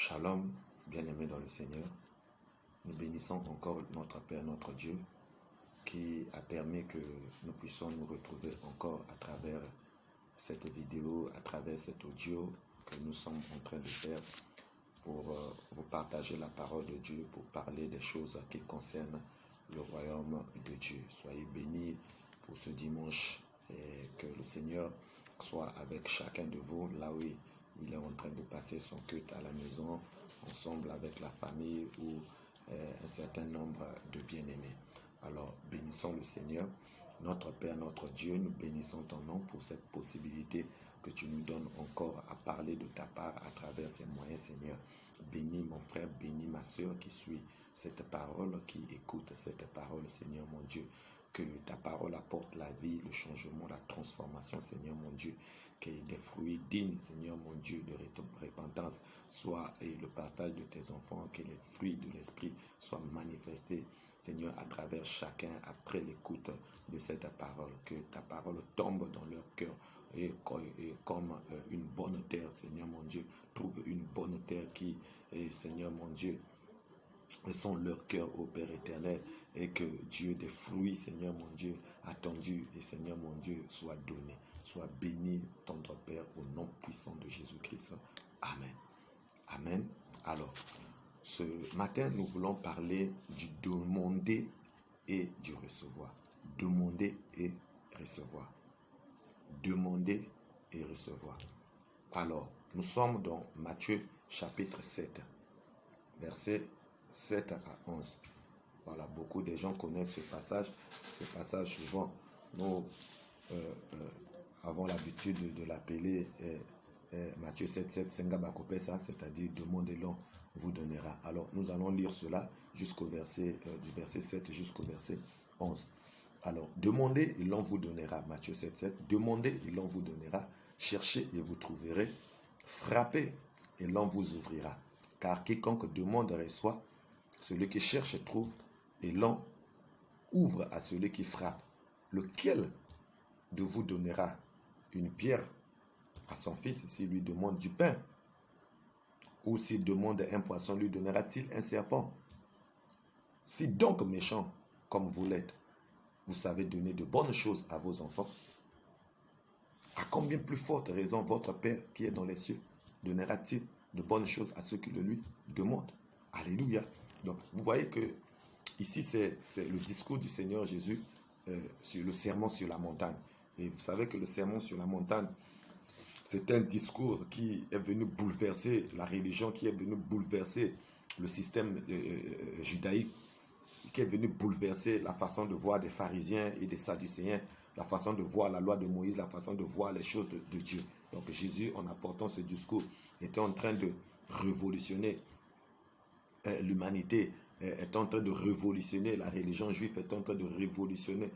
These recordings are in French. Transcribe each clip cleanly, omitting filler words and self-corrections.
Shalom, bien-aimés dans le Seigneur. Nous bénissons encore notre Père, notre Dieu, qui a permis que nous puissions nous retrouver encore à travers cette vidéo, à travers cet audio que nous sommes en train de faire pour vous partager la parole de Dieu, pour parler des choses qui concernent le royaume de Dieu. Soyez bénis pour ce dimanche et que le Seigneur soit avec chacun de vous là où il est en train de passer son culte à la maison, ensemble avec la famille ou un certain nombre de bien-aimés. Alors, bénissons le Seigneur, notre Père, notre Dieu, nous bénissons ton nom pour cette possibilité que tu nous donnes encore à parler de ta part à travers ces moyens, Seigneur. Bénis mon frère, bénis ma soeur qui suit cette parole, qui écoute cette parole, Seigneur mon Dieu. Que ta parole apporte la vie, le changement, la transformation, Seigneur mon Dieu. Que des fruits dignes, Seigneur mon Dieu, de repentance soient et le partage de tes enfants, que les fruits de l'Esprit soient manifestés, Seigneur, à travers chacun, après l'écoute de cette parole. Que ta parole tombe dans leur cœur et comme une bonne terre, Seigneur mon Dieu. Trouve une bonne terre qui, Seigneur mon Dieu, sont leur cœur au Père éternel, et que Dieu, des fruits, Seigneur mon Dieu, attendus, et Seigneur mon Dieu, soit donné. Soit béni, tendre Père, au nom puissant de Jésus-Christ. Amen. Amen. Alors, ce matin, nous voulons parler du demander et du recevoir. Demander et recevoir. Demander et recevoir. Alors, nous sommes dans Matthieu chapitre 7, versets 7 à 11. Voilà, beaucoup de gens connaissent ce passage. Ce passage, souvent, nous avons l'habitude de l'appeler Matthieu 7, Senga Bakopesa, c'est-à-dire demandez-le, vous donnera. Alors, nous allons lire cela jusqu'au verset, du verset 7 jusqu'au verset 11. Alors, demandez et l'on vous donnera. Matthieu 7. Demandez et l'on vous donnera. Cherchez et vous trouverez. Frappez et l'on vous ouvrira. Car quiconque demande reçoit, celui qui cherche trouve, et l'on ouvre à celui qui frappe. Lequel de vous donnera une pierre à son fils s'il lui demande du pain? Ou s'il demande un poisson, lui donnera-t-il un serpent? Si donc méchant comme vous l'êtes, vous savez donner de bonnes choses à vos enfants, à combien plus forte raison votre Père qui est dans les cieux donnera-t-il de bonnes choses à ceux qui le lui demandent? Alléluia. Donc, vous voyez que ici, c'est le discours du Seigneur Jésus sur le sermon sur la montagne. Et vous savez que le sermon sur la montagne, c'est un discours qui est venu bouleverser la religion, qui est venu bouleverser le système judaïque, qui est venu bouleverser la façon de voir des pharisiens et des sadducéens, la façon de voir la loi de Moïse, la façon de voir les choses de Dieu. Donc Jésus, en apportant ce discours, était en train de révolutionner l'humanité, est en train de révolutionner la religion juive, est en train de révolutionner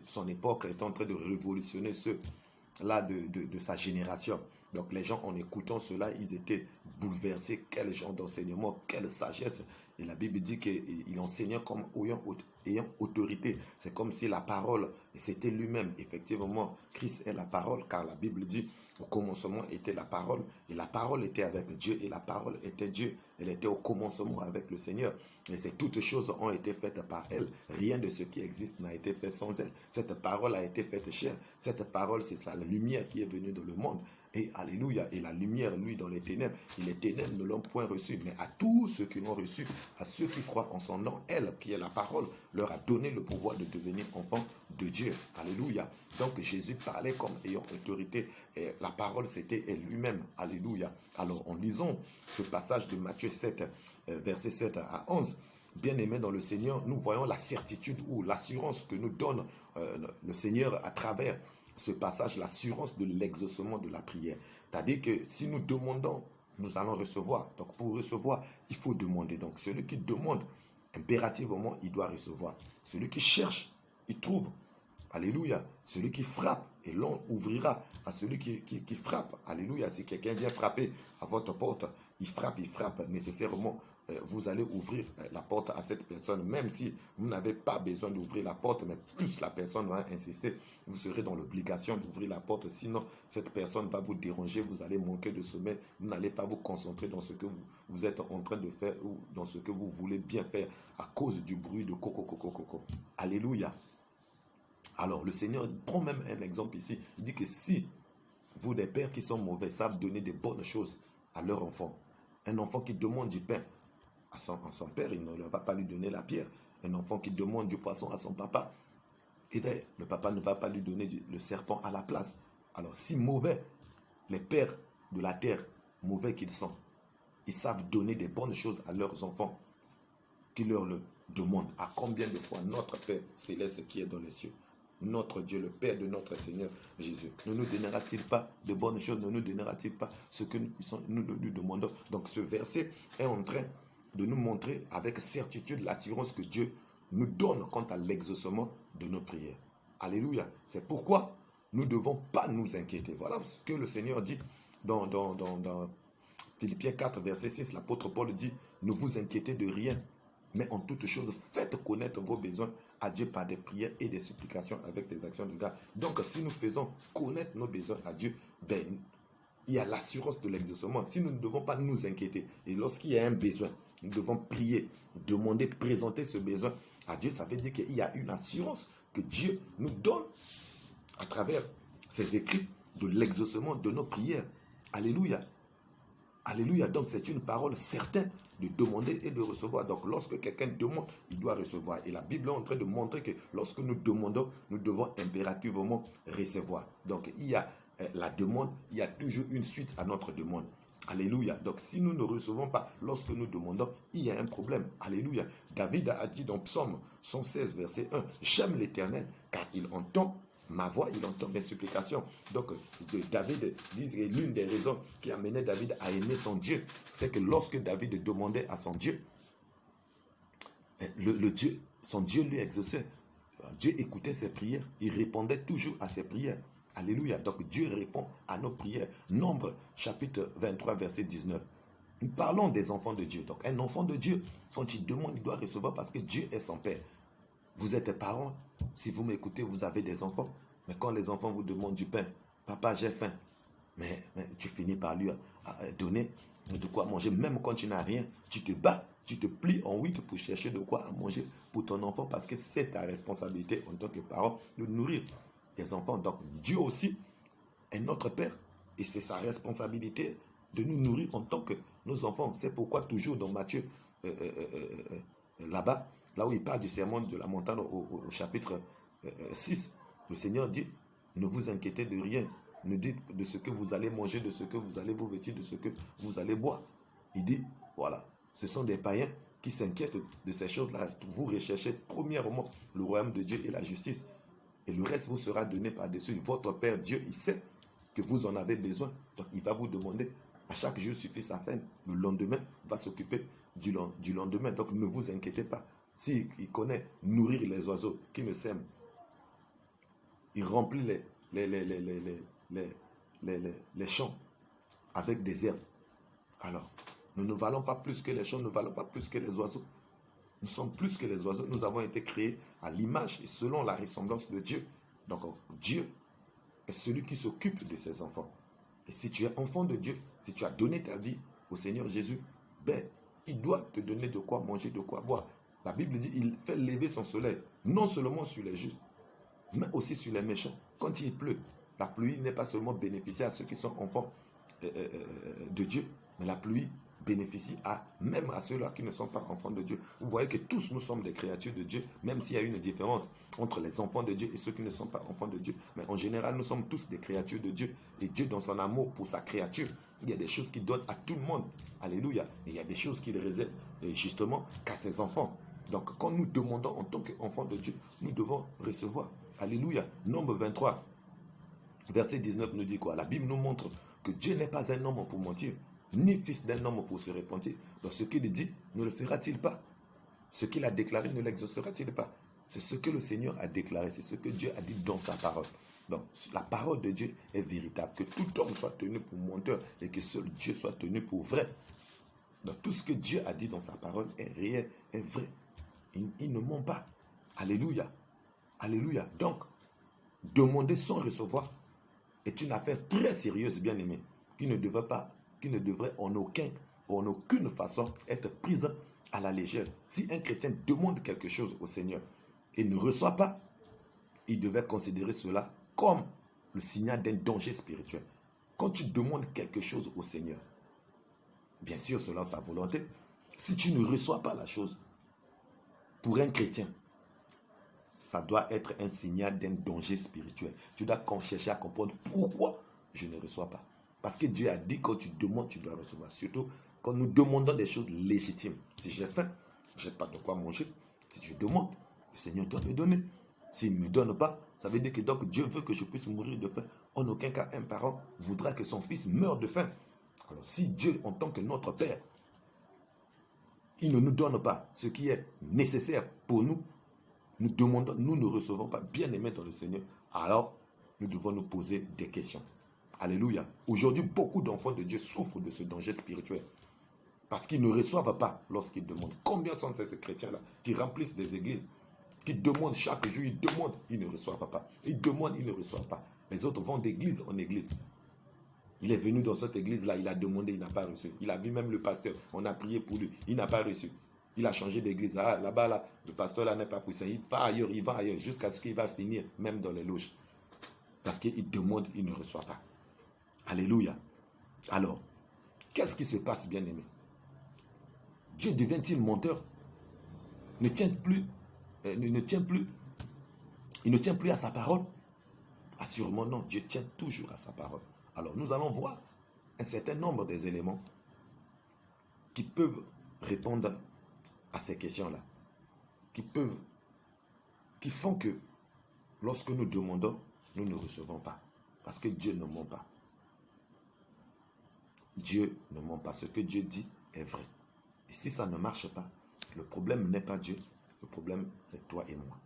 son époque, est en train de révolutionner ceux-là de sa génération. Donc les gens, en écoutant cela, ils étaient bouleversés. Quel genre d'enseignement, quelle sagesse. Et la Bible dit qu'il enseignait comme ayant autorité. C'est comme si la parole, c'était lui-même. Effectivement, Christ est la parole, car la Bible dit, au commencement était la parole, et la parole était avec Dieu, et la parole était Dieu. Elle était au commencement avec le Seigneur. Et toutes choses ont été faites par elle. Rien de ce qui existe n'a été fait sans elle. Cette parole a été faite chair. Cette parole, c'est la lumière qui est venue dans le monde. Et alléluia, et la lumière, lui, dans les ténèbres, et les ténèbres ne l'ont point reçu, mais à tous ceux qui l'ont reçu, à ceux qui croient en son nom, elle, qui est la parole, leur a donné le pouvoir de devenir enfants de Dieu. Alléluia. Donc Jésus parlait comme ayant autorité, et la parole, c'était lui-même. Alléluia. Alors, en lisant ce passage de Matthieu 7, versets 7 à 11, bien-aimés dans le Seigneur, nous voyons la certitude ou l'assurance que nous donne le Seigneur à travers ce passage, l'assurance de l'exaucement de la prière. C'est-à-dire que si nous demandons, nous allons recevoir. Donc pour recevoir, il faut demander. Donc celui qui demande, impérativement, il doit recevoir. Celui qui cherche, il trouve. Alléluia. Celui qui frappe, et l'on ouvrira à celui qui frappe. Alléluia. Si quelqu'un vient frapper à votre porte, il frappe. Nécessairement, vous allez ouvrir la porte à cette personne. Même si vous n'avez pas besoin d'ouvrir la porte, mais plus la personne va insister, vous serez dans l'obligation d'ouvrir la porte. Sinon, cette personne va vous déranger, vous allez manquer de sommeil. Vous n'allez pas vous concentrer dans ce que vous êtes en train de faire ou dans ce que vous voulez bien faire à cause du bruit de coco. Alléluia. Alors, le Seigneur prend même un exemple ici. Il dit que si vous, des pères qui sont mauvais, savent donner des bonnes choses à leur enfant, un enfant qui demande du pain à son père, il ne va pas lui donner la pierre. Un enfant qui demande du poisson à son papa, et bien, le papa ne va pas lui donner le serpent à la place. Alors, si mauvais, les pères de la terre, mauvais qu'ils sont, ils savent donner des bonnes choses à leurs enfants qui leur le demandent. À combien de fois notre Père céleste qui est dans les cieux, notre Dieu, le Père de notre Seigneur Jésus, ne nous donnera-t-il pas de bonnes choses, ne nous donnera-t-il pas ce que nous lui demandons? Donc ce verset est en train de nous montrer avec certitude l'assurance que Dieu nous donne quant à l'exaucement de nos prières. Alléluia. C'est pourquoi nous ne devons pas nous inquiéter. Voilà ce que le Seigneur dit dans Philippiens 4, verset 6. L'apôtre Paul dit, ne vous inquiétez de rien, mais en toute chose, faites connaître vos besoins à Dieu par des prières et des supplications avec des actions de grâce. Donc, si nous faisons connaître nos besoins à Dieu, il y a l'assurance de l'exaucement. Si nous ne devons pas nous inquiéter, et lorsqu'il y a un besoin, nous devons prier, demander, présenter ce besoin à Dieu. Ça veut dire qu'il y a une assurance que Dieu nous donne à travers ses écrits de l'exaucement de nos prières. Alléluia. Alléluia. Donc, c'est une parole certaine de demander et de recevoir. Donc, lorsque quelqu'un demande, il doit recevoir. Et la Bible est en train de montrer que lorsque nous demandons, nous devons impérativement recevoir. Donc, il y a la demande, il y a toujours une suite à notre demande. Alléluia. Donc, si nous ne recevons pas lorsque nous demandons, il y a un problème. Alléluia. David a dit dans Psaume 116, verset 1, « J'aime l'Éternel, car il entend ma voix, il entend mes supplications. » Donc, David dit, l'une des raisons qui amenait David à aimer son Dieu, c'est que lorsque David demandait à son Dieu, son Dieu lui exauçait. Dieu écoutait ses prières, il répondait toujours à ses prières. Alléluia. Donc, Dieu répond à nos prières. Nombre, chapitre 23, verset 19. Nous parlons des enfants de Dieu. Donc, un enfant de Dieu, quand il demande, il doit recevoir parce que Dieu est son Père. Vous êtes parents, si vous m'écoutez, vous avez des enfants. Mais quand les enfants vous demandent du pain, papa, j'ai faim. Mais tu finis par lui donner de quoi manger. Même quand tu n'as rien, tu te bats, tu te plies en 8 pour chercher de quoi manger pour ton enfant parce que c'est ta responsabilité en tant que parent de nourrir tes enfants. Donc Dieu aussi est notre Père et c'est sa responsabilité de nous nourrir en tant que nos enfants. C'est pourquoi toujours dans Matthieu, là-bas, là où il parle du sermon de la montagne au chapitre 6, le Seigneur dit, ne vous inquiétez de rien, ne dites de ce que vous allez manger, de ce que vous allez vous vêtir, de ce que vous allez boire. Il dit, voilà, ce sont des païens qui s'inquiètent de ces choses-là. Vous recherchez premièrement le royaume de Dieu et la justice. Et le reste vous sera donné par-dessus. Votre Père Dieu, il sait que vous en avez besoin. Donc il va vous demander, à chaque jour suffit sa peine. Le lendemain va s'occuper du lendemain. Donc ne vous inquiétez pas. S'il connaît nourrir les oiseaux qui ne sèment, il remplit les champs avec des herbes. Alors, nous ne valons pas plus que les champs, nous ne valons pas plus que les oiseaux. Nous sommes plus que les oiseaux. Nous avons été créés à l'image et selon la ressemblance de Dieu. Donc, Dieu est celui qui s'occupe de ses enfants. Et si tu es enfant de Dieu, si tu as donné ta vie au Seigneur Jésus, il doit te donner de quoi manger, de quoi boire. La Bible dit, il fait lever son soleil, non seulement sur les justes, mais aussi sur les méchants. Quand il pleut, la pluie n'est pas seulement bénéficiée à ceux qui sont enfants de Dieu, mais la pluie bénéficie même à ceux-là qui ne sont pas enfants de Dieu. Vous voyez que tous nous sommes des créatures de Dieu, même s'il y a une différence entre les enfants de Dieu et ceux qui ne sont pas enfants de Dieu. Mais en général, nous sommes tous des créatures de Dieu. Et Dieu, dans son amour pour sa créature, il y a des choses qu'il donne à tout le monde. Alléluia. Et il y a des choses qu'il réserve justement qu'à ses enfants. Donc, quand nous demandons en tant qu'enfants de Dieu, nous devons recevoir. Alléluia. Nombre 23, verset 19 nous dit quoi? La Bible nous montre que Dieu n'est pas un homme pour mentir, ni fils d'un homme pour se repentir. Donc ce qu'il dit, ne le fera-t-il pas? Ce qu'il a déclaré, ne l'exaucera-t-il pas? C'est ce que le Seigneur a déclaré, c'est ce que Dieu a dit dans sa parole. Donc, la parole de Dieu est véritable. Que tout homme soit tenu pour menteur et que seul Dieu soit tenu pour vrai. Donc, tout ce que Dieu a dit dans sa parole est réel, est vrai. Il ne ment pas. Alléluia. Alléluia. Donc, demander sans recevoir est une affaire très sérieuse, bien aimé, qui ne devrait en aucune façon être prise à la légère. Si un chrétien demande quelque chose au Seigneur et ne reçoit pas, il devait considérer cela comme le signal d'un danger spirituel. Quand tu demandes quelque chose au Seigneur, bien sûr selon sa volonté, si tu ne reçois pas la chose, pour un chrétien, ça doit être un signal d'un danger spirituel. Tu dois chercher à comprendre pourquoi je ne reçois pas. Parce que Dieu a dit quand tu demandes, tu dois recevoir. Surtout quand nous demandons des choses légitimes. Si j'ai faim, je n'ai pas de quoi manger. Si je demande, le Seigneur doit me donner. S'il ne me donne pas, ça veut dire que donc Dieu veut que je puisse mourir de faim. En aucun cas, un parent voudra que son fils meure de faim. Alors si Dieu, en tant que notre Père, il ne nous donne pas ce qui est nécessaire pour nous, nous demandons, nous ne recevons pas, bien aimé dans le Seigneur, alors nous devons nous poser des questions. Alléluia. Aujourd'hui, beaucoup d'enfants de Dieu souffrent de ce danger spirituel. Parce qu'ils ne reçoivent pas lorsqu'ils demandent. Combien sont ces chrétiens-là qui remplissent des églises, qui demandent chaque jour, ils demandent, ils ne reçoivent pas. Ils demandent, ils ne reçoivent pas. Les autres vont d'église en église. Il est venu dans cette église-là, il a demandé, il n'a pas reçu. Il a vu même le pasteur, on a prié pour lui, il n'a pas reçu. Il a changé d'église. Ah, là-bas, là, le pasteur là n'est pas puissant. Il va ailleurs, jusqu'à ce qu'il va finir, même dans les loges. Parce qu'il demande, il ne reçoit pas. Alléluia. Alors, qu'est-ce qui se passe, bien-aimé? Dieu devient-il menteur? Il ne tient plus à sa parole? Assurément non, Dieu tient toujours à sa parole. Alors, nous allons voir un certain nombre des éléments qui peuvent répondre à ces questions-là, qui font que lorsque nous demandons, nous ne recevons pas. Parce que Dieu ne ment pas. Dieu ne ment pas. Ce que Dieu dit est vrai. Et si ça ne marche pas, le problème n'est pas Dieu. Le problème, c'est toi et moi.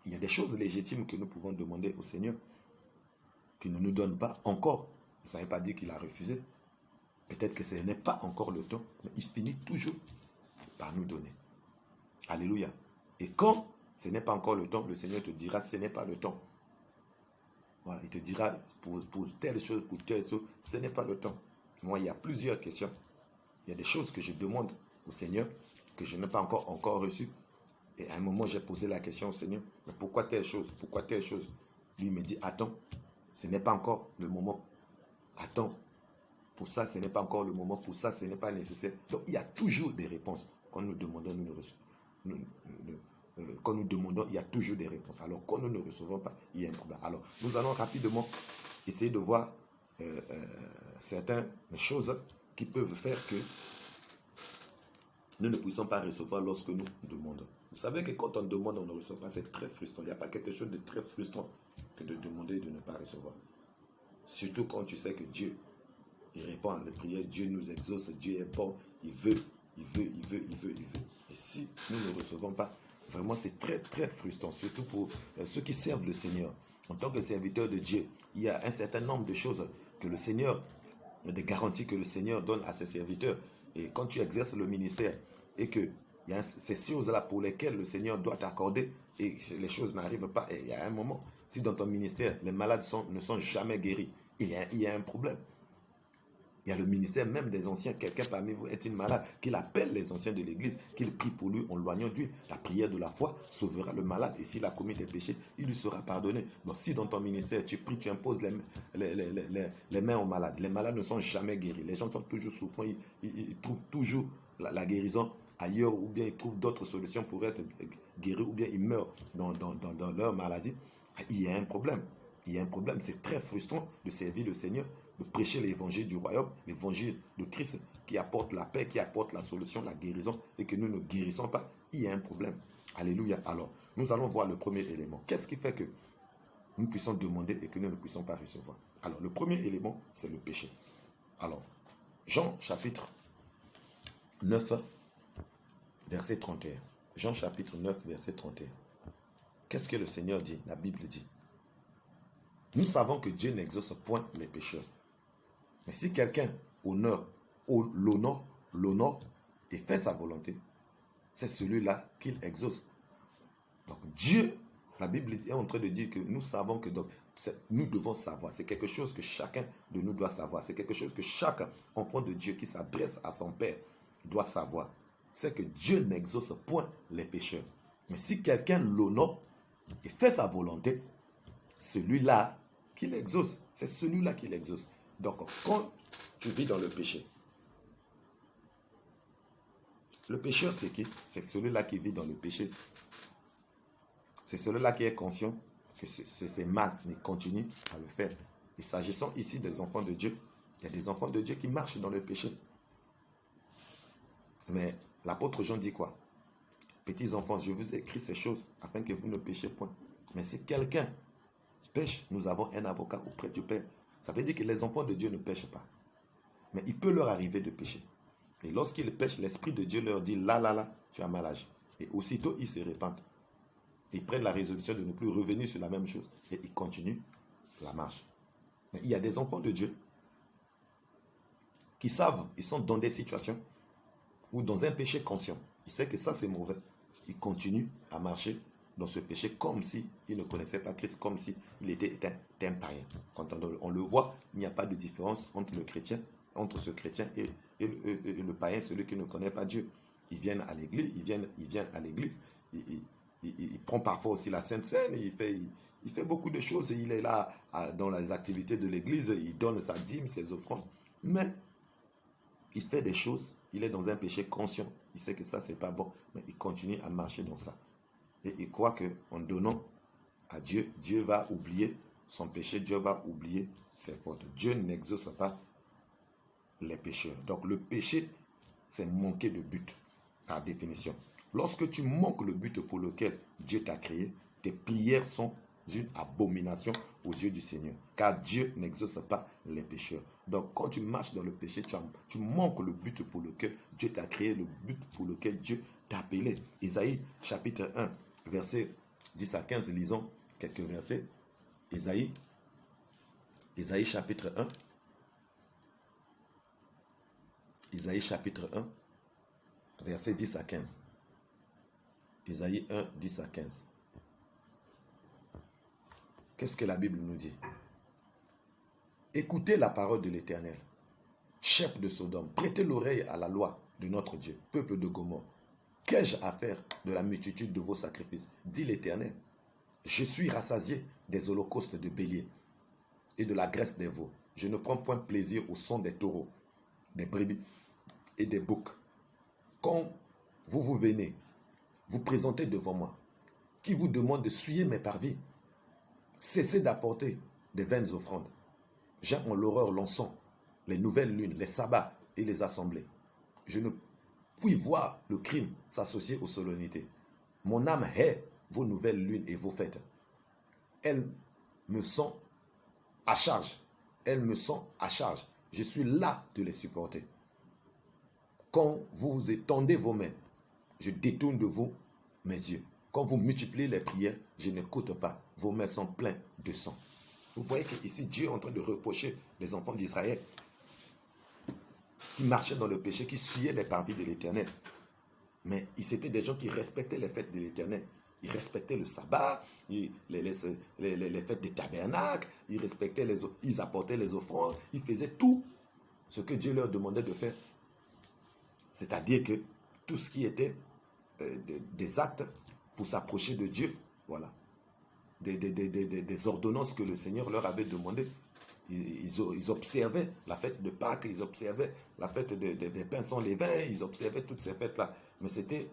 Il y a des choses légitimes que nous pouvons demander au Seigneur qu'il ne nous donne pas encore. Ça ne veut pas dire qu'il a refusé. Peut-être que ce n'est pas encore le temps, mais il finit toujours par nous donner. Alléluia. Et quand ce n'est pas encore le temps, le Seigneur te dira, ce n'est pas le temps. Voilà, il te dira, pour telle chose, ce n'est pas le temps. Moi, il y a plusieurs questions. Il y a des choses que je demande au Seigneur, que je n'ai pas encore reçues. Et à un moment, j'ai posé la question au Seigneur, mais pourquoi telle chose? Pourquoi telle chose? Lui me dit, attends, ce n'est pas encore le moment. Attends, pour ça, ce n'est pas encore le moment. Pour ça, ce n'est pas nécessaire. Donc, il y a toujours des réponses. Quand nous demandons, nous ne recevons. Quand nous demandons, il y a toujours des réponses. Alors, quand nous ne recevons pas, il y a un problème. Alors, nous allons rapidement essayer de voir certaines choses qui peuvent faire que nous ne puissions pas recevoir lorsque nous demandons. Vous savez que quand on demande, on ne reçoit pas, c'est très frustrant. Il n'y a pas quelque chose de très frustrant que de demander et de ne pas recevoir. Surtout quand tu sais que Dieu, il répond à les prières, Dieu nous exauce, Dieu est bon, il veut. Et si nous ne recevons pas, vraiment c'est très très frustrant, surtout pour ceux qui servent le Seigneur. En tant que serviteur de Dieu, il y a un certain nombre de choses que le Seigneur, des garanties que le Seigneur donne à ses serviteurs. Et quand tu exerces le ministère et que il y a ces choses-là pour lesquelles le Seigneur doit t'accorder et les choses n'arrivent pas, et il y a un moment, si dans ton ministère, les malades ne sont jamais guéris, il y a un problème. Il y a le ministère même des anciens. Quelqu'un parmi vous est-il malade? Qu'il appelle les anciens de l'église, qu'il prie pour lui en loignant d'huile. La prière de la foi sauvera le malade. Et s'il a commis des péchés, il lui sera pardonné. Donc si dans ton ministère, tu pries, tu imposes les mains aux malades. Les malades ne sont jamais guéris. Les gens sont toujours souffrants. Ils trouvent toujours la guérison ailleurs, ou bien ils trouvent d'autres solutions pour être guéris, ou bien ils meurent dans leur maladie. Il y a un problème. Il y a un problème. C'est très frustrant de servir le Seigneur, de prêcher l'évangile du royaume, l'évangile de Christ qui apporte la paix, qui apporte la solution, la guérison, et que nous ne guérissons pas. Il y a un problème. Alléluia. Alors, nous allons voir le premier élément. Qu'est-ce qui fait que nous puissions demander et que nous ne puissions pas recevoir? Alors, le premier élément, c'est le péché. Alors, Jean chapitre 9, verset 31. Jean chapitre 9, verset 31. Qu'est-ce que le Seigneur dit? La Bible dit. Nous savons que Dieu n'exauce point les pécheurs. Mais si quelqu'un l'honore et fait sa volonté, c'est celui-là qu'il exauce. Donc Dieu, la Bible est en train de dire que nous savons que nous devons savoir. C'est quelque chose que chacun de nous doit savoir. C'est quelque chose que chaque enfant de Dieu qui s'adresse à son Père doit savoir. C'est que Dieu n'exauce point les pécheurs. Mais si quelqu'un l'honore et fait sa volonté, celui-là qu'il exauce. C'est celui-là qu'il exauce. Donc, quand tu vis dans le péché, le pécheur, c'est qui? C'est celui-là qui vit dans le péché. C'est celui-là qui est conscient que c'est mal, mais continue à le faire. Et s'agissant ici des enfants de Dieu, il y a des enfants de Dieu qui marchent dans le péché. Mais l'apôtre Jean dit quoi? Petits enfants, je vous ai écrit ces choses afin que vous ne péchiez point. Mais si quelqu'un pêche, nous avons un avocat auprès du Père. Ça veut dire que les enfants de Dieu ne pêchent pas. Mais il peut leur arriver de pécher. Et lorsqu'ils pêchent, l'Esprit de Dieu leur dit, là, tu as mal agi. Et aussitôt, ils se répandent. Ils prennent la résolution de ne plus revenir sur la même chose. Et ils continuent la marche. Mais il y a des enfants de Dieu qui savent, ils sont dans des situations ou dans un péché conscient. Ils savent que ça, c'est mauvais. Ils continuent à marcher dans ce péché comme s'ils ne connaissaient pas Christ, comme s'il était un païen. Quand on le voit, il n'y a pas de différence entre le chrétien, entre ce chrétien et le païen, celui qui ne connaît pas Dieu. Ils viennent à l'église, il prend parfois aussi la Sainte Seine, il fait beaucoup de choses, il est là dans les activités de l'église, il donne sa dîme, ses offrandes, mais il fait des choses, il est dans un péché conscient, il sait que ça c'est pas bon, mais il continue à marcher dans ça. Et il croit qu'en donnant à Dieu, Dieu va oublier son péché, Dieu va oublier ses fautes. Dieu n'exauce pas les pécheurs. Donc le péché, c'est manquer de but, par définition. Lorsque tu manques le but pour lequel Dieu t'a créé, tes prières sont une abomination aux yeux du Seigneur. Car Dieu n'exauce pas les pécheurs. Donc quand tu marches dans le péché, tu manques le but pour lequel Dieu t'a créé, le but pour lequel Dieu t'a appelé. Isaïe chapitre 1, versets 10 à 15, lisons quelques versets. Isaïe chapitre 1. Isaïe chapitre 1, versets 10 à 15. Isaïe 1, 10 à 15. Qu'est-ce que la Bible nous dit? Écoutez la parole de l'Éternel, chef de Sodome, prêtez l'oreille à la loi de notre Dieu, peuple de Gomorrhe. Qu'ai-je à faire de la multitude de vos sacrifices? Dit l'Éternel. Je suis rassasié des holocaustes de béliers et de la graisse des veaux. Je ne prends point plaisir au son des taureaux, des brebis et des boucs. Quand vous venez, vous présentez devant moi, qui vous demande de souiller mes parvis, cessez d'apporter des vaines offrandes. J'ai en l'horreur l'encens, les nouvelles lunes, les sabbats et les assemblées. Je ne puis voir le crime s'associer aux solennités. Mon âme hait vos nouvelles lunes et vos fêtes. Elles me sont à charge. Elles me sont à charge. Je suis là de les supporter. Quand vous étendez vos mains, je détourne de vous mes yeux. Quand vous multipliez les prières, je n'écoute pas. Vos mains sont pleines de sang. Vous voyez qu'ici, Dieu est en train de reprocher les enfants d'Israël qui marchaient dans le péché, qui suivaient les parvis de l'Éternel. Mais c'était des gens qui respectaient les fêtes de l'Éternel. Ils respectaient le sabbat, les fêtes des tabernacles, ils apportaient les offrandes, ils faisaient tout ce que Dieu leur demandait de faire. C'est-à-dire que tout ce qui était des actes pour s'approcher de Dieu, voilà, des ordonnances que le Seigneur leur avait demandées. Ils observaient la fête de Pâques, ils observaient la fête des pains sans levain, ils observaient toutes ces fêtes-là. Mais c'était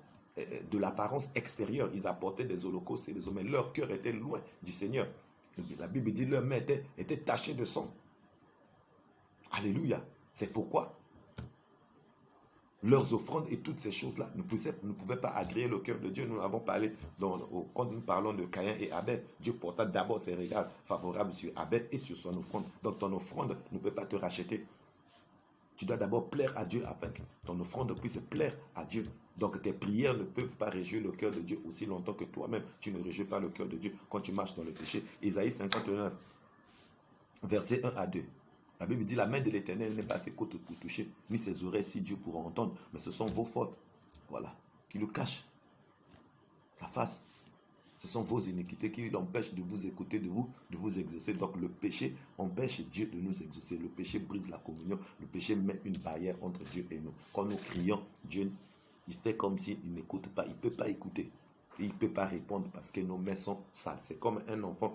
de l'apparence extérieure. Ils apportaient des holocaustes et des hommes, mais leur cœur était loin du Seigneur. La Bible dit que leur main était tachée de sang. Alléluia. C'est pourquoi leurs offrandes et toutes ces choses-là ne pouvaient pas agréer le cœur de Dieu. Nous avons parlé, quand nous parlons de Caïn et Abel, Dieu porta d'abord ses regards favorables sur Abel et sur son offrande. Donc ton offrande ne peut pas te racheter. Tu dois d'abord plaire à Dieu afin que ton offrande puisse plaire à Dieu. Donc tes prières ne peuvent pas réjouir le cœur de Dieu aussi longtemps que toi-même, tu ne réjouis pas le cœur de Dieu quand tu marches dans le péché. Isaïe 59, versets 1 à 2. La Bible dit, la main de l'Éternel n'est pas ses côtes pour toucher, ni ses oreilles si Dieu pourra entendre. Mais ce sont vos fautes, voilà, qui le cachent. Sa face. Ce sont vos iniquités qui l'empêchent de vous écouter, de vous exaucer. Donc le péché empêche Dieu de nous exaucer. Le péché brise la communion. Le péché met une barrière entre Dieu et nous. Quand nous crions, Dieu, il fait comme s'il n'écoute pas. Il ne peut pas écouter. Et il ne peut pas répondre parce que nos mains sont sales. C'est comme un enfant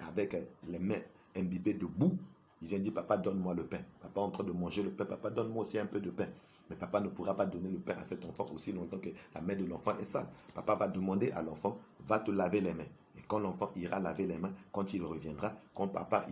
avec les mains imbibées de boue. Il vient dire, papa, donne-moi le pain. Papa est en train de manger le pain. Papa, donne-moi aussi un peu de pain. Mais papa ne pourra pas donner le pain à cet enfant aussi longtemps que la main de l'enfant est sale. Papa va demander à l'enfant, va te laver les mains. Et quand l'enfant ira laver les mains, quand il reviendra, quand papa,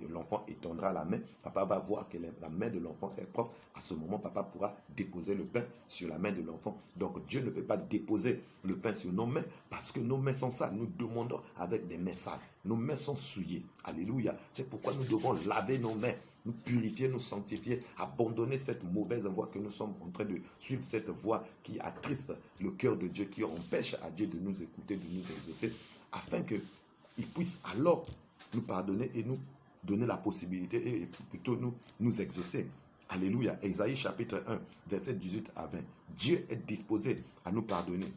l'enfant étendra la main, papa va voir que la main de l'enfant est propre. À ce moment, papa pourra déposer le pain sur la main de l'enfant. Donc Dieu ne peut pas déposer le pain sur nos mains parce que nos mains sont sales. Nous demandons avec des mains sales. Nos mains sont souillées. Alléluia. C'est pourquoi nous devons laver nos mains, nous purifier, nous sanctifier, abandonner cette mauvaise voie que nous sommes en train de suivre, cette voie qui attriste le cœur de Dieu, qui empêche à Dieu de nous écouter, de nous exaucer, afin qu'il puisse alors nous pardonner et nous donner la possibilité, et plutôt nous exaucer. Alléluia. Ésaïe chapitre 1, verset 18 à 20. Dieu est disposé à nous pardonner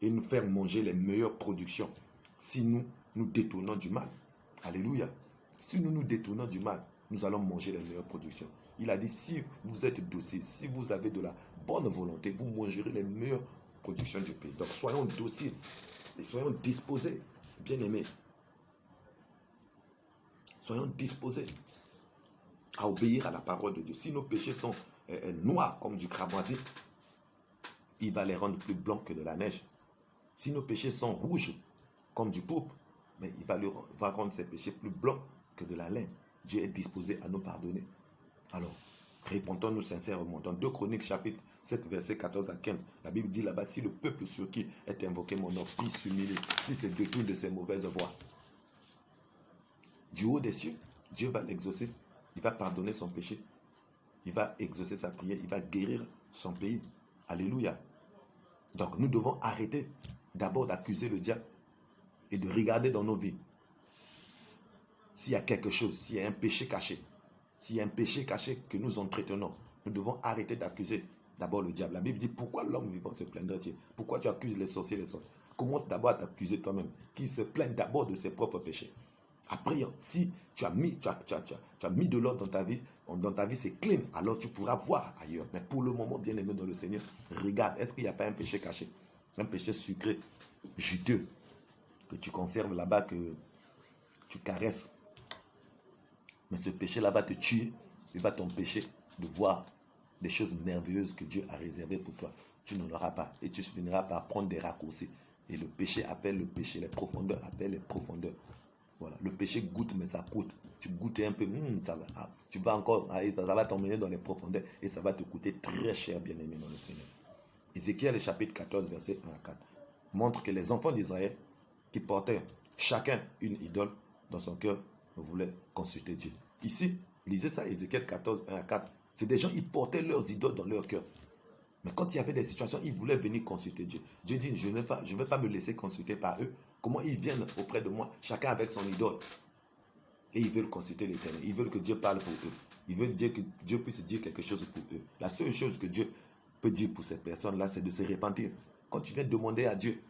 et nous faire manger les meilleures productions si nous nous détournons du mal. Alléluia. Si nous nous détournons du mal, nous allons manger les meilleures productions. Il a dit, si vous êtes docile, si vous avez de la bonne volonté, vous mangerez les meilleures productions du pays. Donc soyons dociles et soyons disposés, bien-aimés. Soyons disposés à obéir à la parole de Dieu. Si nos péchés sont noirs comme du cramoisi, il va les rendre plus blancs que de la neige. Si nos péchés sont rouges comme du pourpre, mais il va rendre ses péchés plus blancs que de la laine. Dieu est disposé à nous pardonner. Alors, répondons-nous sincèrement. Dans 2 Chroniques, chapitre 7, versets 14 à 15, la Bible dit là-bas, si le peuple sur qui est invoqué mon nom, qui s'humilie, si se détourne de ses mauvaises voies, du haut des cieux, Dieu va l'exaucer. Il va pardonner son péché. Il va exaucer sa prière. Il va guérir son pays. Alléluia. Donc, nous devons arrêter d'abord d'accuser le diable et de regarder dans nos vies. S'il y a quelque chose, s'il y a un péché caché, s'il y a un péché caché que nous entretenons, nous devons arrêter d'accuser d'abord le diable. La Bible dit, pourquoi l'homme vivant se plaindrait-il? Pourquoi tu accuses les sorciers, les sorciers? Commence d'abord à t'accuser toi-même, qui se plaignent d'abord de ses propres péchés. Après, si tu as mis de l'ordre dans ta vie, c'est clean, alors tu pourras voir ailleurs. Mais pour le moment, bien aimé dans le Seigneur, regarde, est-ce qu'il n'y a pas un péché caché? Un péché sucré, juteux, que tu conserves là-bas, que tu caresses. Mais ce péché-là va te tuer, il va t'empêcher de voir des choses merveilleuses que Dieu a réservées pour toi. Tu n'en auras pas et tu finiras par prendre des raccourcis. Et le péché appelle le péché, les profondeurs appellent les profondeurs. Voilà, le péché goûte, mais ça coûte. Tu goûtes un peu, ça va, tu vas encore, ça va t'emmener dans les profondeurs et ça va te coûter très cher, bien-aimé dans le Seigneur. Ézéchiel, chapitre 14, verset 1 à 4, montre que les enfants d'Israël qui portaient chacun une idole dans son cœur ne voulaient consulter Dieu. Ici, lisez ça, Ézéchiel 14, 1 à 4. C'est des gens, ils portaient leurs idoles dans leur cœur. Mais quand il y avait des situations, ils voulaient venir consulter Dieu. Dieu dit, je ne vais pas me laisser consulter par eux. Comment ils viennent auprès de moi, chacun avec son idole. Et ils veulent consulter l'Éternel. Ils veulent que Dieu parle pour eux. Ils veulent dire que Dieu puisse dire quelque chose pour eux. La seule chose que Dieu peut dire pour cette personne-là, c'est de se repentir. Quand tu viens demander à Dieu,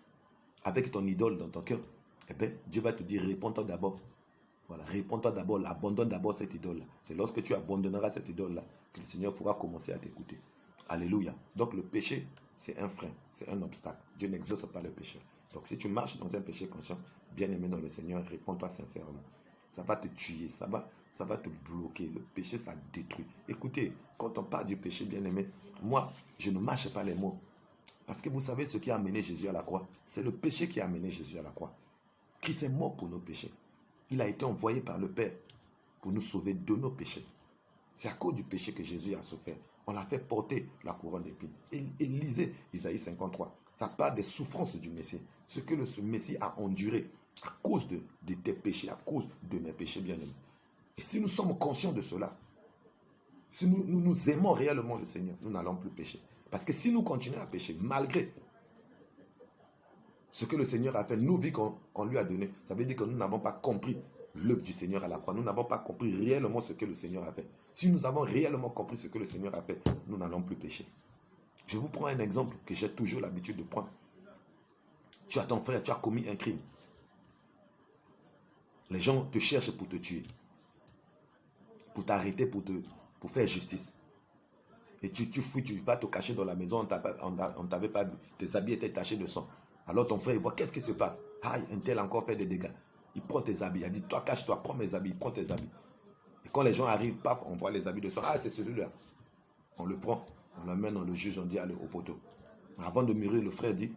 avec ton idole dans ton cœur, eh bien, Dieu va te dire, réponds-toi d'abord. Voilà, réponds-toi d'abord, abandonne d'abord cette idole-là. C'est lorsque tu abandonneras cette idole-là que le Seigneur pourra commencer à t'écouter. Alléluia. Donc le péché, c'est un frein, c'est un obstacle. Dieu n'exauce pas le péché. Donc si tu marches dans un péché conscient, bien aimé dans le Seigneur, réponds-toi sincèrement. Ça va te tuer, ça va te bloquer. Le péché, ça détruit. Écoutez, quand on parle du péché, bien aimé, moi, je ne mâche pas les mots. Parce que vous savez ce qui a amené Jésus à la croix. C'est le péché qui a amené Jésus à la croix. Christ est mort pour nos péchés. Il a été envoyé par le Père pour nous sauver de nos péchés. C'est à cause du péché que Jésus a souffert. On l'a fait porter la couronne d'épines. Et lisez Isaïe 53. Ça parle des souffrances du Messie. Ce que le Messie a enduré à cause de tes péchés, à cause de mes péchés bien-aimés. Et si nous sommes conscients de cela, Si nous aimons réellement le Seigneur, nous n'allons plus pécher. Parce que si nous continuons à pécher, malgré ce que le Seigneur a fait, nos vies qu'on lui a données, ça veut dire que nous n'avons pas compris l'œuvre du Seigneur à la croix. Nous n'avons pas compris réellement ce que le Seigneur a fait. Si nous avons réellement compris ce que le Seigneur a fait, nous n'allons plus pécher. Je vous prends un exemple que j'ai toujours l'habitude de prendre. Tu as ton frère, tu as commis un crime. Les gens te cherchent pour te tuer, pour t'arrêter, pour faire justice. Et tu fuis, tu vas te cacher dans la maison, on ne t'avait pas vu. Tes habits étaient tachés de sang. Alors ton frère, il voit, qu'est-ce qui se passe? Aïe, un tel a encore fait des dégâts. Il prend tes habits, il dit, toi cache-toi, prends mes habits, il prend tes habits. Et quand les gens arrivent, paf, on voit les habits de sang. Ah, c'est celui-là. On le prend, on l'amène, on le juge, on dit, allez, au poteau. Avant de mourir, le frère dit,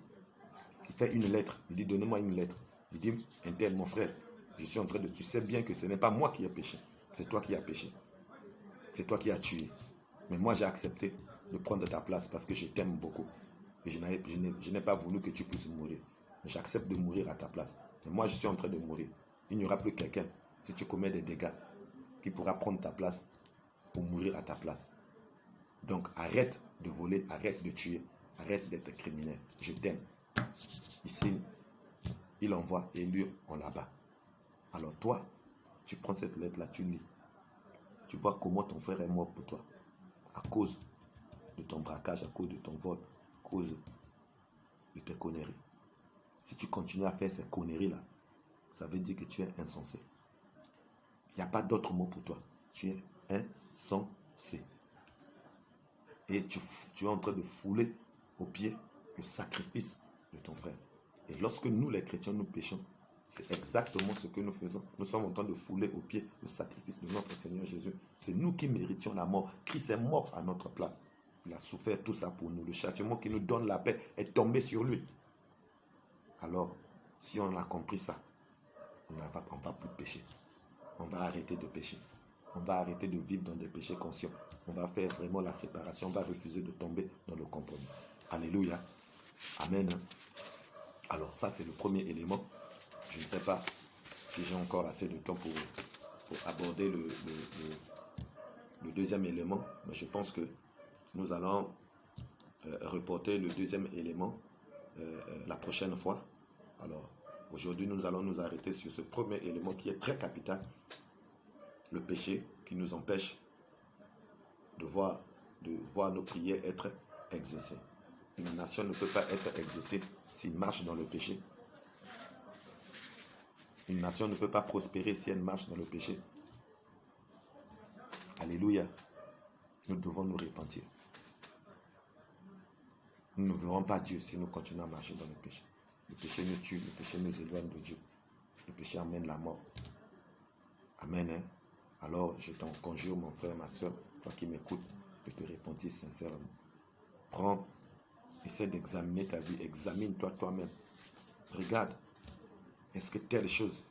il fait une lettre. Il dit, donnez-moi une lettre. Il dit, un tel, mon frère, je suis en train de... Tu sais bien que ce n'est pas moi qui ai péché. C'est toi qui as péché. C'est toi qui as tué. Mais moi, j'ai accepté de prendre ta place parce que je t'aime beaucoup. Et je n'ai pas voulu que tu puisses mourir. Mais j'accepte de mourir à ta place. Mais moi, je suis en train de mourir. Il n'y aura plus quelqu'un, si tu commets des dégâts, qui pourra prendre ta place pour mourir à ta place. Donc, arrête de voler, arrête de tuer, arrête d'être criminel. Je t'aime. Ici, il envoie et lui, on l'abat. Alors toi, tu prends cette lettre-là, tu lis. Tu vois comment ton frère est mort pour toi. À cause de ton braquage, à cause de ton vol, à cause de tes conneries. Si tu continues à faire ces conneries-là, ça veut dire que tu es insensé. Il n'y a pas d'autre mot pour toi. Tu es insensé. Et tu es en train de fouler aux pieds le sacrifice de ton frère. Et lorsque nous, les chrétiens, nous péchons, c'est exactement ce que nous faisons. Nous sommes en train de fouler aux pieds le sacrifice de notre Seigneur Jésus. C'est nous qui méritions la mort. Christ est mort à notre place. Il a souffert tout ça pour nous. Le châtiment qui nous donne la paix est tombé sur lui. Alors, si on a compris ça, on ne va plus pécher. On va arrêter de pécher. On va arrêter de vivre dans des péchés conscients. On va faire vraiment la séparation. On va refuser de tomber dans le compromis. Alléluia. Amen. Alors, ça, c'est le premier élément. Je ne sais pas si j'ai encore assez de temps pour aborder le deuxième élément, mais je pense que nous allons reporter le deuxième élément la prochaine fois. Alors, aujourd'hui, nous allons nous arrêter sur ce premier élément qui est très capital, le péché qui nous empêche de voir nos prières être exaucées. Une nation ne peut pas être exaucée s'il marche dans le péché. Une nation ne peut pas prospérer si elle marche dans le péché. Alléluia. Nous devons nous repentir. Nous ne verrons pas Dieu si nous continuons à marcher dans le péché. Le péché nous tue, le péché nous éloigne de Dieu. Le péché amène la mort. Amen. Hein? Alors, je t'en conjure, mon frère, ma soeur, toi qui m'écoutes, de te repentir sincèrement. Prends, essaie d'examiner ta vie, examine-toi toi-même. Regarde. Est-ce que telle chose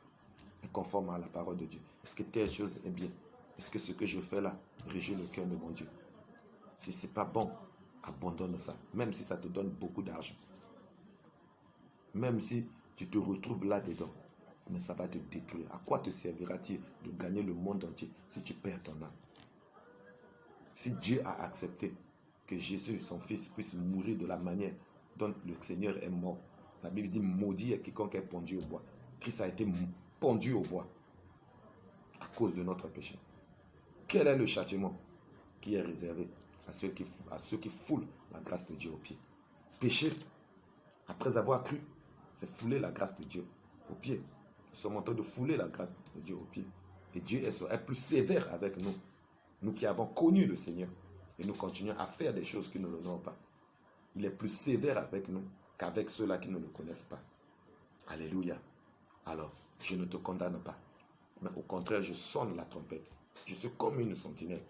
est conforme à la parole de Dieu? Est-ce que telle chose est bien? Est-ce que ce que je fais là réjouit le cœur de mon Dieu? Si ce n'est pas bon, abandonne ça. Même si ça te donne beaucoup d'argent. Même si tu te retrouves là-dedans. Mais ça va te détruire. À quoi te servira-t-il de gagner le monde entier si tu perds ton âme? Si Dieu a accepté que Jésus, son fils, puisse mourir de la manière dont le Seigneur est mort. La Bible dit, maudit est quiconque est pendu au bois. Christ a été pendu au bois à cause de notre péché. Quel est le châtiment qui est réservé à ceux qui foulent la grâce de Dieu aux pieds? Pécher, après avoir cru, c'est fouler la grâce de Dieu aux pieds. Nous sommes en train de fouler la grâce de Dieu aux pieds. Et Dieu est plus sévère avec nous. Nous qui avons connu le Seigneur. Et nous continuons à faire des choses qui ne l'honorent pas. Il est plus sévère avec nous qu'avec ceux-là qui ne le connaissent pas. Alléluia. Alors, je ne te condamne pas. Mais au contraire, je sonne la trompette. Je suis comme une sentinelle.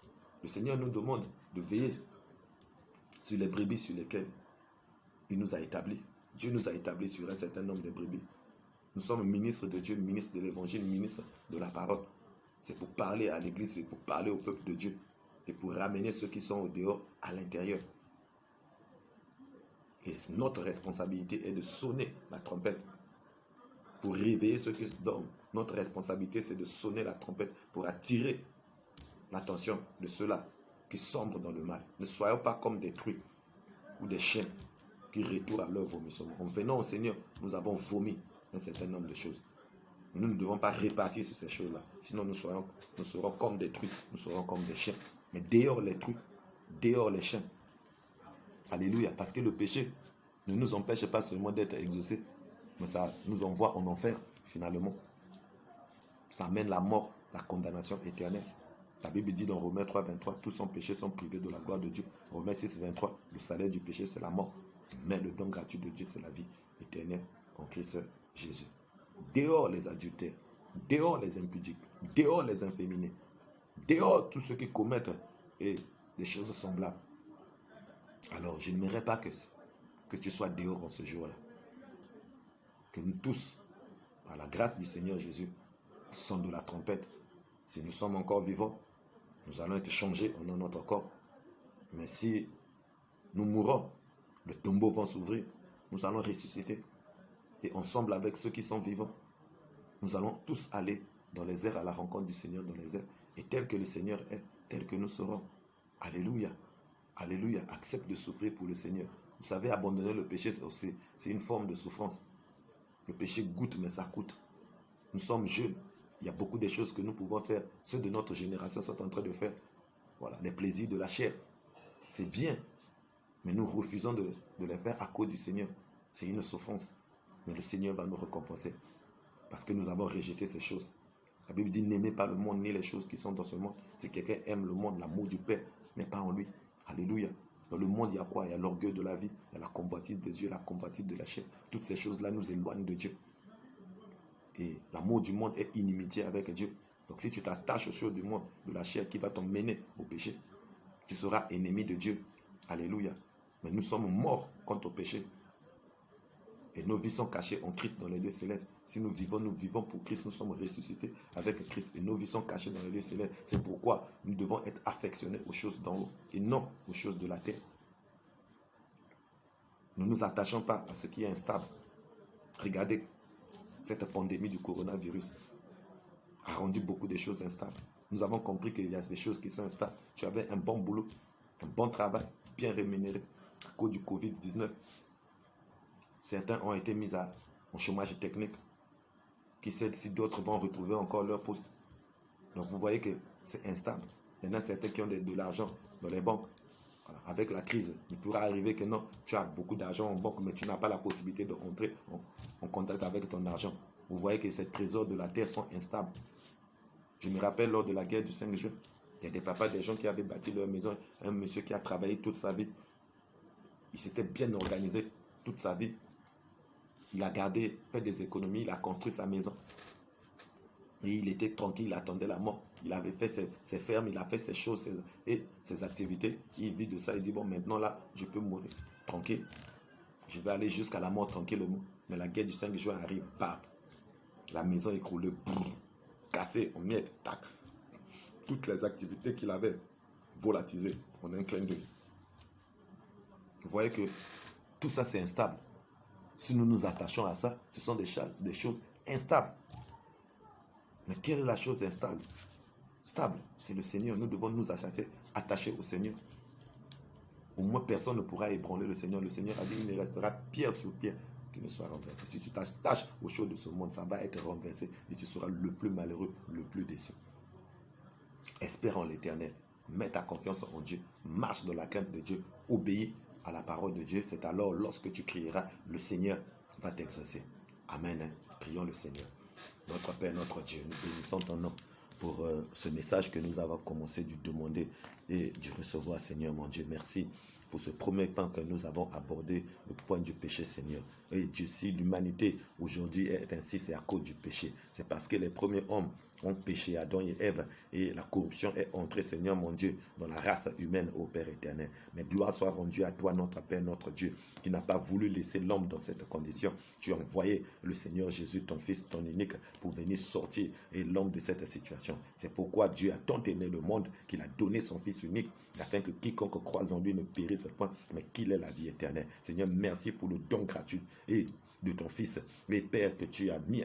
Le Seigneur nous demande de veiller sur les brebis sur lesquelles il nous a établis. Dieu nous a établis sur un certain nombre de brebis. Nous sommes ministres de Dieu, ministres de l'évangile, ministres de la parole. C'est pour parler à l'église, c'est pour parler au peuple de Dieu. Et pour ramener ceux qui sont au dehors à l'intérieur. Et notre responsabilité est de sonner la trompette pour réveiller ceux qui dorment. Notre responsabilité, c'est de sonner la trompette pour attirer l'attention de ceux-là qui sombrent dans le mal. Ne soyons pas comme des truies ou des chiens qui retournent à leur vomissement. En venant au Seigneur, nous avons vomi un certain nombre de choses. Nous ne devons pas répartir sur ces choses-là. Sinon, nous serons comme des truies, nous serons comme des chiens. Mais dehors les truies, dehors les chiens. Alléluia. Parce que le péché ne nous empêche pas seulement d'être exaucés, mais ça nous envoie en enfer, finalement. Ça amène la mort, la condamnation éternelle. La Bible dit dans Romains 3, 23, tous sans péché sont privés de la gloire de Dieu. Romains 6, 23, le salaire du péché, c'est la mort. Mais le don gratuit de Dieu, c'est la vie éternelle en Christ Jésus. Dehors les adultères, dehors les impudiques, dehors les inféminés, dehors tous ceux qui commettent des choses semblables. Alors, je n'aimerais pas que tu sois dehors en ce jour-là. Que nous tous, par la grâce du Seigneur Jésus, son de la trompette, si nous sommes encore vivants, nous allons être changés en notre corps. Mais si nous mourons, le tombeau va s'ouvrir, nous allons ressusciter. Et ensemble avec ceux qui sont vivants, nous allons tous aller dans les airs à la rencontre du Seigneur dans les airs. Et tel que le Seigneur est, tel que nous serons. Alléluia. Alléluia. Accepte de souffrir pour le Seigneur. Vous savez, abandonner le péché, c'est une forme de souffrance. Le péché goûte, mais ça coûte. Nous sommes jeunes. Il y a beaucoup de choses que nous pouvons faire. Ceux de notre génération sont en train de faire. Voilà, les plaisirs de la chair. C'est bien. Mais nous refusons de les faire à cause du Seigneur. C'est une souffrance. Mais le Seigneur va nous récompenser. Parce que nous avons rejeté ces choses. La Bible dit, n'aimez pas le monde ni les choses qui sont dans ce monde. Si quelqu'un aime le monde, l'amour du Père n'est pas en lui. Alléluia. Dans le monde, il y a quoi? Il y a l'orgueil de la vie, il y a la convoitise des yeux, la convoitise de la chair. Toutes ces choses-là nous éloignent de Dieu. Et l'amour du monde est inimitié avec Dieu. Donc si tu t'attaches aux choses du monde, de la chair qui va t'emmener au péché, tu seras ennemi de Dieu. Alléluia. Mais nous sommes morts contre le péché. Et nos vies sont cachées en Christ dans les lieux célestes. Si nous vivons pour Christ, nous sommes ressuscités avec Christ. Et nos vies sont cachées dans les lieux célestes. C'est pourquoi nous devons être affectionnés aux choses d'en haut et non aux choses de la terre. Ne nous attachons pas à ce qui est instable. Regardez, cette pandémie du coronavirus a rendu beaucoup de choses instables. Nous avons compris qu'il y a des choses qui sont instables. Tu avais un bon boulot, un bon travail, bien rémunéré à cause du Covid-19. Certains ont été mis en chômage technique. Qui sait si d'autres vont retrouver encore leur poste. Donc vous voyez que c'est instable. Il y en a certains qui ont de l'argent dans les banques. Voilà. Avec la crise, il pourra arriver que non, tu as beaucoup d'argent en banque, mais tu n'as pas la possibilité de rentrer en contact avec ton argent. Vous voyez que ces trésors de la terre sont instables. Je me rappelle lors de la guerre du 5 juin, il y a des papas, des gens qui avaient bâti leur maison. Un monsieur qui a travaillé toute sa vie. Il s'était bien organisé toute sa vie. Il a gardé, fait des économies, il a construit sa maison. Et il était tranquille, il attendait la mort. Il avait fait ses fermes, il a fait ses choses et ses activités. Il vit de ça, il dit, bon, maintenant là, je peux mourir tranquille. Je vais aller jusqu'à la mort tranquillement. Mais la guerre du 5 juin arrive, bam. La maison écroulée, cassée en miettes, tac. Toutes les activités qu'il avait volatilisées en un clin d'œil. Vous voyez que tout ça, c'est instable. Si nous nous attachons à ça, ce sont des choses instables. Mais quelle est la chose instable? Stable, c'est le Seigneur. Nous devons nous attacher au Seigneur. Au moins, personne ne pourra ébranler le Seigneur. Le Seigneur a dit, il ne restera pierre sur pierre qui ne soit renversé. Si tu t'attaches aux choses de ce monde, ça va être renversé et tu seras le plus malheureux, le plus déçu. Espère en l'Éternel. Mets ta confiance en Dieu. Marche dans la crainte de Dieu. Obéis à la parole de Dieu. C'est alors lorsque tu crieras, le Seigneur va t'exaucer. Amen. Prions le Seigneur. Notre Père, notre Dieu, nous bénissons ton nom pour ce message que nous avons commencé de demander et de recevoir, Seigneur mon Dieu. Merci pour ce premier point que nous avons abordé, le point du péché, Seigneur. Et Dieu, si l'humanité aujourd'hui est ainsi, c'est à cause du péché. C'est parce que les premiers hommes ont péché, Adam et Ève, et la corruption est entrée, Seigneur mon Dieu, dans la race humaine, ô Père éternel. Mais gloire soit rendue à toi, notre Père, notre Dieu, qui n'a pas voulu laisser l'homme dans cette condition. Tu as envoyé le Seigneur Jésus, ton Fils, ton unique, pour venir sortir et l'homme de cette situation. C'est pourquoi Dieu a tant aimé le monde qu'il a donné son Fils unique, afin que quiconque croise en lui ne périsse point, mais qu'il ait la vie éternelle. Seigneur, merci pour le don gratuit et de ton Fils. Et Père, que tu as mis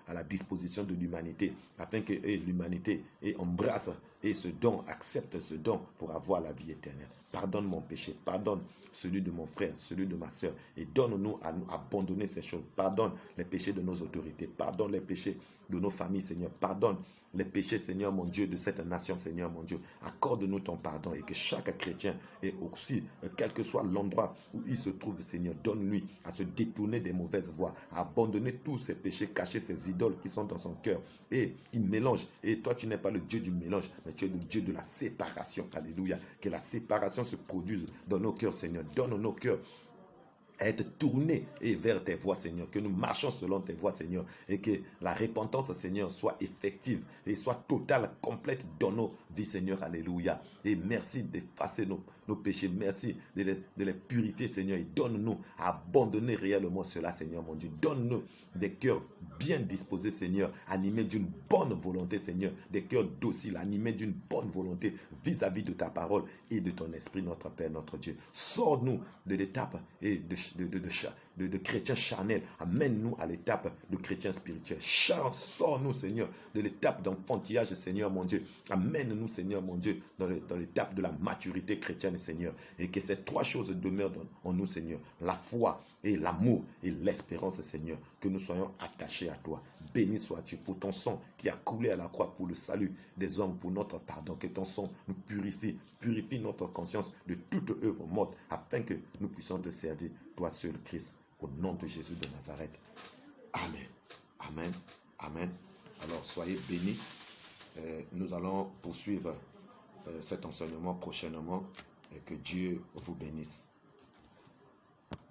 à la disposition de l'humanité, afin que l'humanité embrasse ce don, accepte ce don pour avoir la vie éternelle. Pardonne mon péché, pardonne celui de mon frère, celui de ma soeur, et donne-nous à nous abandonner ces choses. Pardonne les péchés de nos autorités, pardonne les péchés de nos familles, Seigneur. Pardonne les péchés, Seigneur mon Dieu, de cette nation, Seigneur mon Dieu. Accorde-nous ton pardon et que chaque chrétien, et aussi, quel que soit l'endroit où il se trouve, Seigneur, donne-lui à se détourner des mauvaises voies, à abandonner tous ces péchés cachés, ces idoles qui sont dans son cœur. Et il mélange. Et toi, tu n'es pas le Dieu du mélange, mais tu es le Dieu de la séparation. Alléluia. Que la séparation se produise dans nos cœurs, Seigneur. Donne nos cœurs à être tournés vers tes voies, Seigneur, que nous marchons selon tes voies, Seigneur, et que la repentance, Seigneur, soit effective et soit totale, complète dans nos vies, Seigneur, alléluia. Et merci d'effacer nos péchés, merci de les purifier, Seigneur, et donne-nous à abandonner réellement cela, Seigneur, mon Dieu. Donne-nous des cœurs bien disposés, Seigneur, animés d'une bonne volonté, Seigneur, des cœurs dociles, animés d'une bonne volonté vis-à-vis de ta parole et de ton esprit, notre Père, notre Dieu. Sors-nous de l'étape et de chrétiens charnels. Amène-nous à l'étape de chrétiens spirituels. Sors-nous, Seigneur, de l'étape d'enfantillage, Seigneur, mon Dieu. Amène-nous, Seigneur, mon Dieu, dans l'étape de la maturité chrétienne, Seigneur. Et que ces trois choses demeurent en nous, Seigneur. La foi et l'amour et l'espérance, Seigneur. Que nous soyons attachés à toi. Béni sois-tu pour ton sang qui a coulé à la croix pour le salut des hommes, pour notre pardon. Que ton sang nous purifie notre conscience de toute œuvre morte, afin que nous puissions te servir, toi seul, Christ, au nom de Jésus de Nazareth. Amen. Amen. Amen. Alors, soyez bénis. Nous allons poursuivre cet enseignement prochainement, et que Dieu vous bénisse.